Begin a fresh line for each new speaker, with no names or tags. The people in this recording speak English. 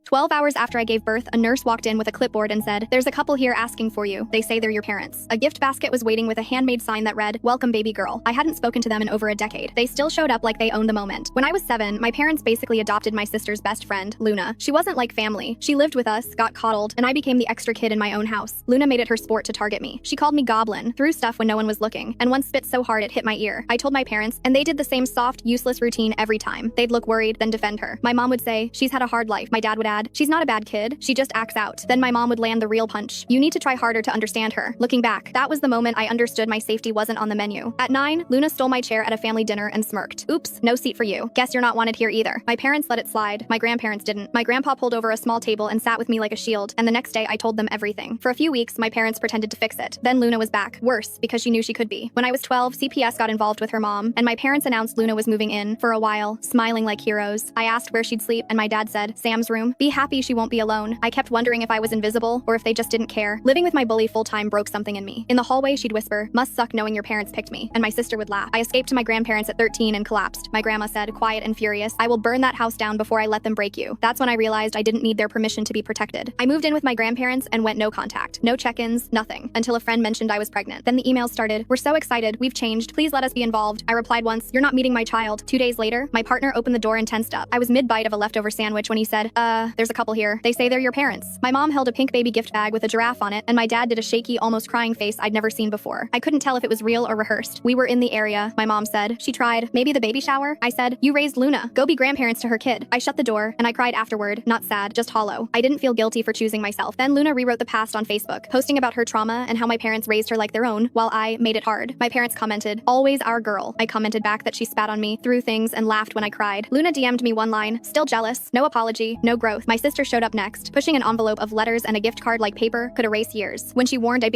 12 hours after I gave birth, a nurse walked in with a clipboard and said, "There's a couple here asking for you. They say they're your parents." A gift basket was waiting with a handmade sign that read, "Welcome baby girl." I hadn't spoken to them in over a decade. They still showed up like they owned the moment. When I was 7, my parents basically adopted my sister's best friend, Luna. She wasn't like family. She lived with us, got coddled, and I became the extra kid in my own house. Luna made it her sport to target me. She called me Goblin, threw stuff when no one was looking, and once spit so hard it hit my ear. I told my parents, and they did the same soft, useless routine every time. They'd look worried, then defend her. My mom would say, "She's had a hard life." My dad would add, "She's not a bad kid. She just acts out." Then my mom would land the real punch. "You need to try harder to understand her." Looking back, that was the moment I understood my safety wasn't on the menu. At 9, Luna stole my chair at a family dinner and smirked. "Oops, no seat for you. Guess you're not wanted here either." My parents let it slide. My grandparents didn't. My grandpa pulled over a small table and sat with me like a shield, and the next day I told them everything. For a few weeks, my parents pretended to fix it. Then Luna was back. Worse, because she knew she could be. When I was 12, CPS got involved with her mom, and my parents announced Luna was moving in. For a while, smiling like heroes, I asked where she'd sleep, and my dad said, "Sam's room. Be happy she won't be alone." I kept wondering if I was invisible or if they just didn't care. Living with my bully full-time broke something in me. In the hallway, she'd whisper, "Must suck knowing your parents picked me," and my sister would laugh. I escaped to my grandparents at 13 and collapsed. My grandma said, quiet and furious, "I will burn that house down before I let them break you." That's when I realized I didn't need their permission to be protected. I moved in with my grandparents and went no contact. No check-ins, nothing. Until a friend mentioned I was pregnant. Then the emails started. "We're so excited. We've changed. Please let us be involved." I replied once, "You're not meeting my child." 2 days later, my partner opened the door and tensed up. I was mid-bite of a leftover sandwich when he said, there's a couple here. They say they're your parents." My mom held a pink baby gift bag with a giraffe on it, and my dad did a shaky, almost crying face I'd never seen before. I couldn't tell if it was real or rehearsed. "We were in the area," my mom said. "She tried. Maybe the baby shower?" I said, "You raised Luna. Go be grandparents to her kid." I shut the door, and I cried afterward, not sad, just hollow. I didn't feel guilty for choosing myself. Then Luna rewrote the past on Facebook, posting about her trauma and how my parents raised her like their own, while I made it hard. My parents commented, "Always our girl." I commented back that she spat on me, threw things, and laughed when I cried. Luna DM'd me one line, "Still jealous. No apology, no growth." My sister showed up next, pushing an envelope of letters and a gift card like paper could erase years. When she warned I'd be